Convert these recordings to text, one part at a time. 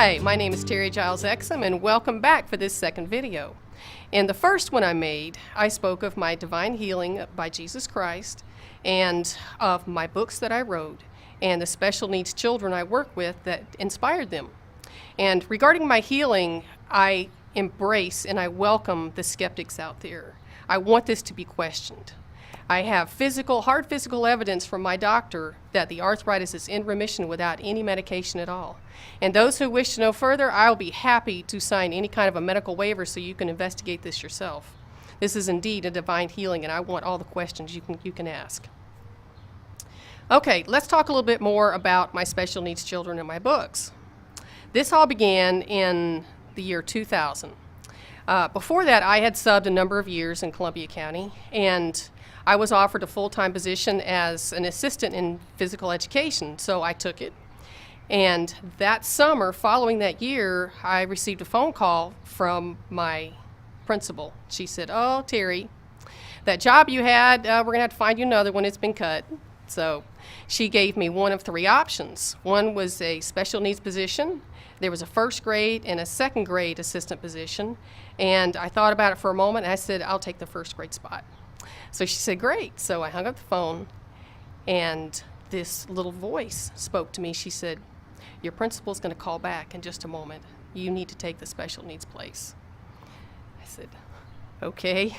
Hi, my name is Terri Giles-Exum, and welcome back for this second video. In the first one I made, I spoke of my divine healing by Jesus Christ and of my books that I wrote and the special needs children I work with that inspired them. And regarding my healing, I embrace and I welcome the skeptics out there. I want this to be questioned. I have hard physical evidence from my doctor that the arthritis is in remission without any medication at all. And those who wish to know further, I'll be happy to sign any kind of a medical waiver so you can investigate this yourself. This is indeed a divine healing, and I want all the questions you can ask. Okay, let's talk a little bit more about my special needs children in my books. This all began in the year 2000. Before that, I had subbed a number of years in Columbia County, and I was offered a full-time position as an assistant in physical education, so I took it. And that summer, following that year, I received a phone call from my principal. She said, "Oh, Terri, that job you had, we're going to have to find you another one. It's been cut." So she gave me one of three options. One was a special needs position. There was a first grade and a second grade assistant position. And I thought about it for a moment, and I said, "I'll take the first grade spot." So she said, "Great." So I hung up the phone, and this little voice spoke to me. She said, "Your principal's going to call back in just a moment. You need to take the special needs place." I said, "Okay."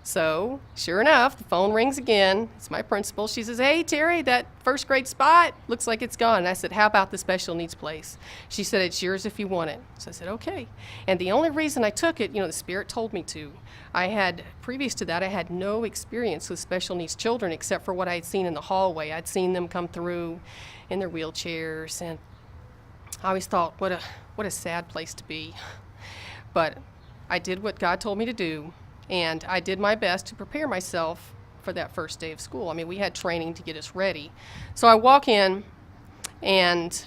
So sure enough, the phone rings again. It's my principal. She says, "Hey, Terri, that first grade spot looks like it's gone." And I said, "How about the special needs place?" She said, "It's yours if you want it." So I said, "Okay." And the only reason I took it, the Spirit told me to. Previous to that, I had no experience with special needs children except for what I had seen in the hallway. I'd seen them come through in their wheelchairs, and I always thought, what a sad place to be. But I did what God told me to do, and I did my best to prepare myself for that first day of school. I mean, we had training to get us ready. So I walk in, and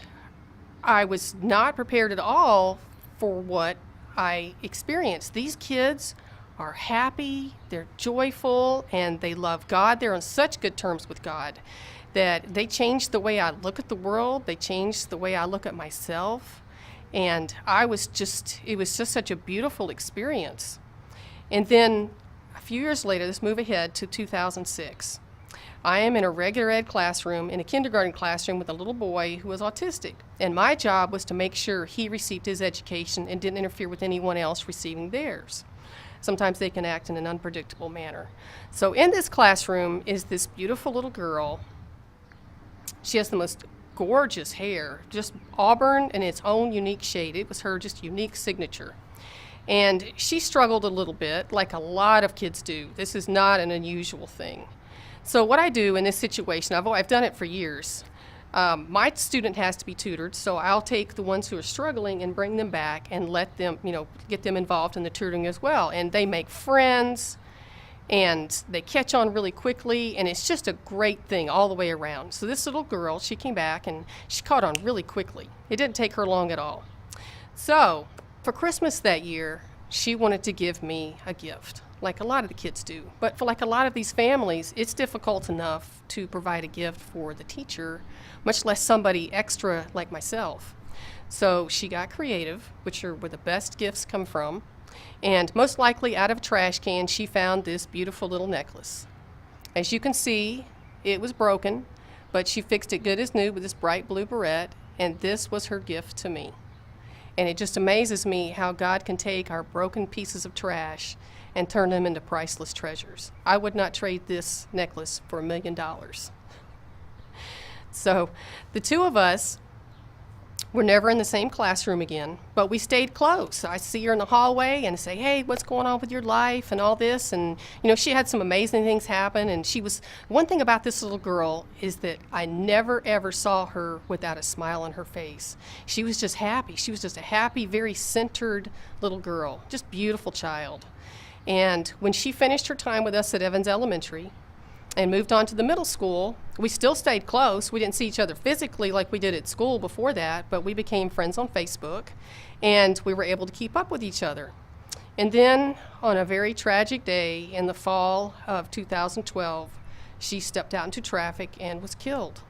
I was not prepared at all for what I experienced. These kids are happy, they're joyful, and they love God. They're on such good terms with God that they changed the way I look at the world. They changed the way I look at myself. And it was just such a beautiful experience. And then a few years later, let's move ahead to 2006. I am in a regular ed classroom, in a kindergarten classroom with a little boy who was autistic. And my job was to make sure he received his education and didn't interfere with anyone else receiving theirs. Sometimes they can act in an unpredictable manner. So in this classroom is this beautiful little girl. She has the most gorgeous hair, just auburn in its own unique shade. It was her just unique signature. And she struggled a little bit, like a lot of kids do. This is not an unusual thing. So what I do in this situation, I've done it for years. My student has to be tutored, so I'll take the ones who are struggling and bring them back and let them, get them involved in the tutoring as well. And they make friends, and they catch on really quickly, and it's just a great thing all the way around. So this little girl, she came back, and she caught on really quickly. It didn't take her long at all. So for Christmas that year, she wanted to give me a gift, like a lot of the kids do. But for like a lot of these families, it's difficult enough to provide a gift for the teacher, much less somebody extra like myself. So she got creative, which are where the best gifts come from. And most likely out of a trash can, she found this beautiful little necklace. As you can see, it was broken, but she fixed it good as new with this bright blue barrette, and this was her gift to me. And it just amazes me how God can take our broken pieces of trash and turn them into priceless treasures. I would not trade this necklace for $1 million. So the two of us were never in the same classroom again, but we stayed close. I see her in the hallway and say, "Hey, what's going on with your life?" and all this. And, she had some amazing things happen. And one thing about this little girl is that I never, ever saw her without a smile on her face. She was just happy. She was just a happy, very centered little girl, just beautiful child. And when she finished her time with us at Evans Elementary and moved on to the middle school, we still stayed close. We didn't see each other physically like we did at school before that, but we became friends on Facebook, and we were able to keep up with each other. And then on a very tragic day in the fall of 2012, she stepped out into traffic and was killed.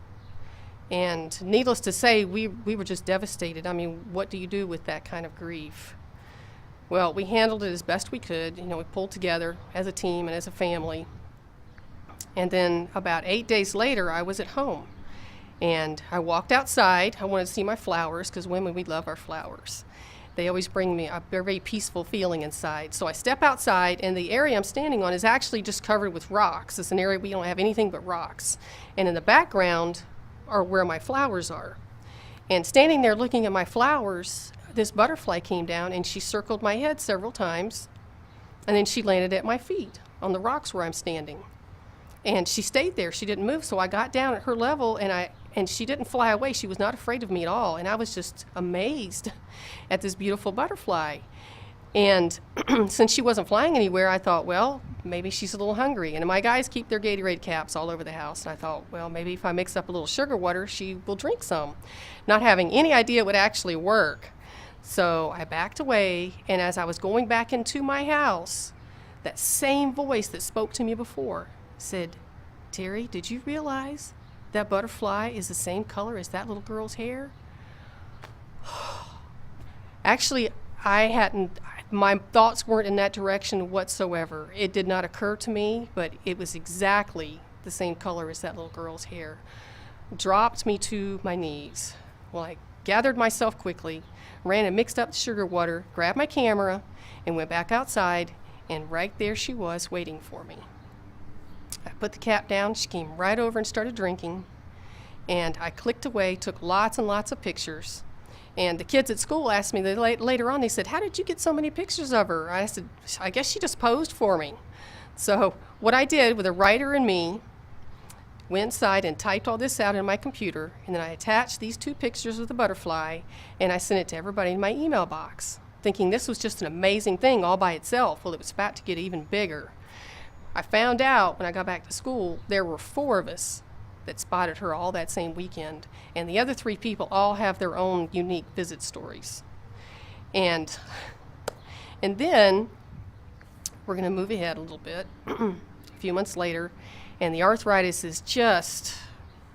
And needless to say, we were just devastated. I mean, what do you do with that kind of grief? Well, we handled it as best we could. You know, we pulled together as a team and as a family. And then about 8 days later, I was at home. And I walked outside. I wanted to see my flowers, because women, we love our flowers. They always bring me a very peaceful feeling inside. So I step outside, and the area I'm standing on is actually just covered with rocks. It's an area we don't have anything but rocks. And in the background are where my flowers are. And standing there looking at my flowers, this butterfly came down, and she circled my head several times. And then she landed at my feet on the rocks where I'm standing. And she stayed there. She didn't move. So I got down at her level, and she didn't fly away. She was not afraid of me at all. And I was just amazed at this beautiful butterfly. And since she wasn't flying anywhere, I thought, well, maybe she's a little hungry. And my guys keep their Gatorade caps all over the house. And I thought, well, maybe if I mix up a little sugar water, she will drink some. Not having any idea it would actually work. So I backed away. And as I was going back into my house, that same voice that spoke to me before said, Terri, did you realize that butterfly is the same color as that little girl's hair? Actually, my thoughts weren't in that direction whatsoever. It did not occur to me, but it was exactly the same color as that little girl's hair. Dropped me to my knees. Well, I gathered myself quickly, ran and mixed up the sugar water, grabbed my camera, and went back outside, and right there she was waiting for me. I put the cap down. She came right over and started drinking. And I clicked away, took lots and lots of pictures. And the kids at school asked me later on, they said, how did you get so many pictures of her? I said, I guess she just posed for me. So what I did with a writer and me, went inside and typed all this out in my computer. And then I attached these 2 pictures of the butterfly, and I sent it to everybody in my email box, thinking this was just an amazing thing all by itself. Well, it was about to get even bigger. I found out when I got back to school, there were 4 of us that spotted her all that same weekend. And the other 3 people all have their own unique visit stories. And then we're going to move ahead a little bit. A few months later, and the arthritis is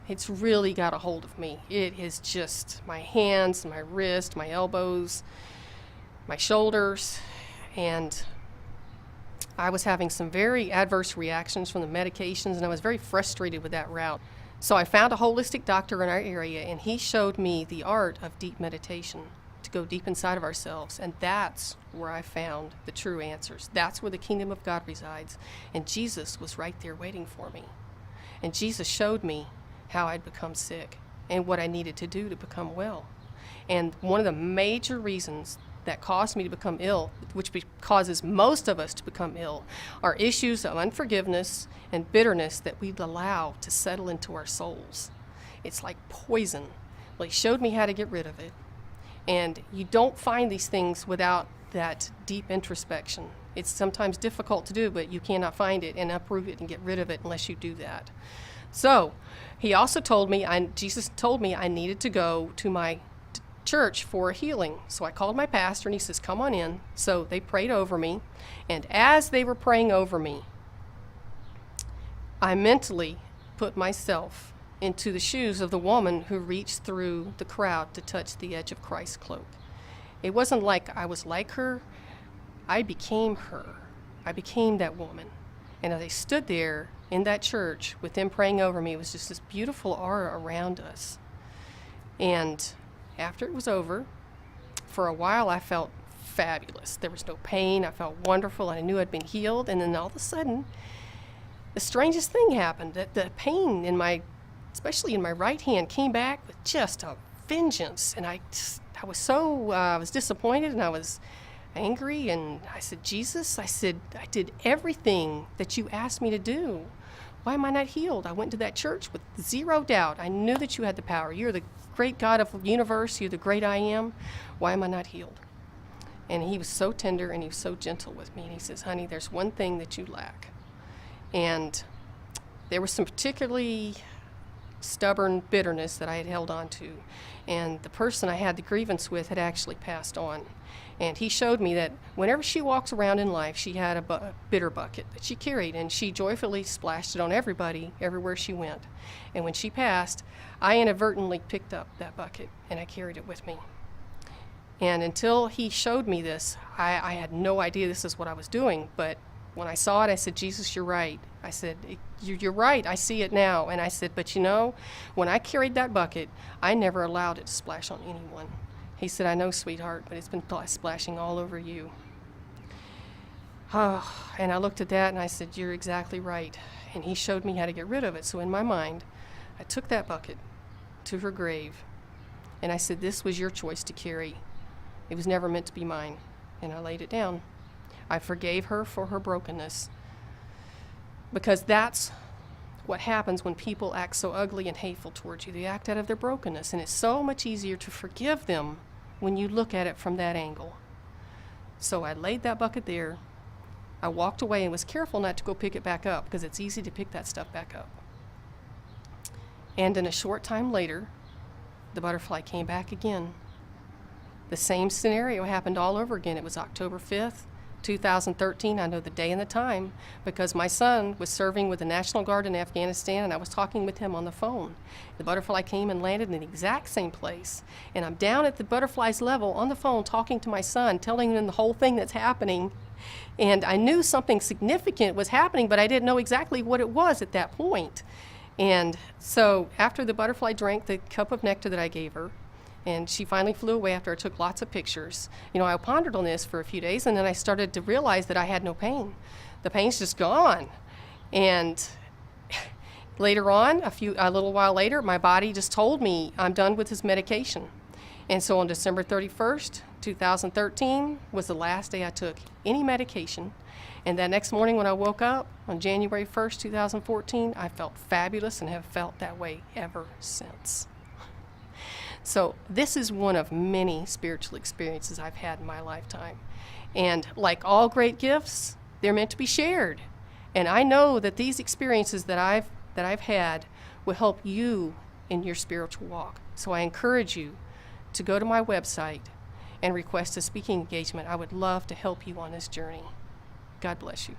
it's really got a hold of me. It is just my hands, my wrist, my elbows, my shoulders, and I was having some very adverse reactions from the medications, and I was very frustrated with that route. So I found a holistic doctor in our area, and he showed me the art of deep meditation, to go deep inside of ourselves, and that's where I found the true answers. That's where the kingdom of God resides, and Jesus was right there waiting for me. And Jesus showed me how I'd become sick and what I needed to do to become well. And one of the major reasons that caused me to become ill, which causes most of us to become ill, are issues of unforgiveness and bitterness that we allow to settle into our souls. It's like poison. Well, he showed me how to get rid of it. And you don't find these things without that deep introspection. It's sometimes difficult to do, but you cannot find it and uproot it and get rid of it unless you do that. So he also told me, Jesus told me I needed to go to my church for a healing. So I called my pastor, and he says, come on in. So they prayed over me, and as they were praying over me, I mentally put myself into the shoes of the woman who reached through the crowd to touch the edge of Christ's cloak. It wasn't like I was like her. I became her. I became that woman. And as I stood there in that church with them praying over me, it was just this beautiful aura around us. And after it was over, for a while I felt fabulous. There was no pain. I felt wonderful, and I knew I'd been healed. And then all of a sudden, the strangest thing happened. That the pain especially in my right hand, came back with just a vengeance. And I was disappointed, and I was angry. And I said, Jesus, I did everything that you asked me to do. Why am I not healed? I went to that church with zero doubt. I knew that you had the power. You're the great God of the universe. You're the great I am. Why am I not healed? And he was so tender, and he was so gentle with me. And he says, honey, there's one thing that you lack. And there were some particularly stubborn bitterness that I had held on to. And the person I had the grievance with had actually passed on. And he showed me that whenever she walks around in life, she had a bitter bucket that she carried, and she joyfully splashed it on everybody, everywhere she went. And when she passed, I inadvertently picked up that bucket, and I carried it with me. And until he showed me this, I had no idea this is what I was doing. But when I saw it, I said, Jesus, you're right. I said, you're right. I see it now. And I said, but you know, when I carried that bucket, I never allowed it to splash on anyone. He said, I know, sweetheart, but it's been splashing all over you. Oh, and I looked at that and I said, you're exactly right. And he showed me how to get rid of it. So in my mind, I took that bucket to her grave, and I said, this was your choice to carry. It was never meant to be mine. And I laid it down. I forgave her for her brokenness, because that's what happens when people act so ugly and hateful towards you. They act out of their brokenness, and it's so much easier to forgive them when you look at it from that angle. So I laid that bucket there. I walked away and was careful not to go pick it back up, because it's easy to pick that stuff back up. And in a short time later, the butterfly came back again. The same scenario happened all over again. It was October 5th, 2013. I know the day and the time because my son was serving with the National Guard in Afghanistan, and I was talking with him on the phone. The butterfly came and landed in the exact same place, and I'm down at the butterfly's level on the phone talking to my son, telling him the whole thing that's happening. And I knew something significant was happening, but I didn't know exactly what it was at that point. And so after the butterfly drank the cup of nectar that I gave her, and she finally flew away after I took lots of pictures, you know, I pondered on this for a few days, and then I started to realize that I had no pain. The pain's just gone. And later on, a little while later, my body just told me I'm done with this medication. And so on December 31st, 2013 was the last day I took any medication. And that next morning when I woke up on January 1st, 2014, I felt fabulous and have felt that way ever since. So this is one of many spiritual experiences I've had in my lifetime. And like all great gifts, they're meant to be shared. And I know that these experiences that I've had will help you in your spiritual walk. So I encourage you to go to my website and request a speaking engagement. I would love to help you on this journey. God bless you.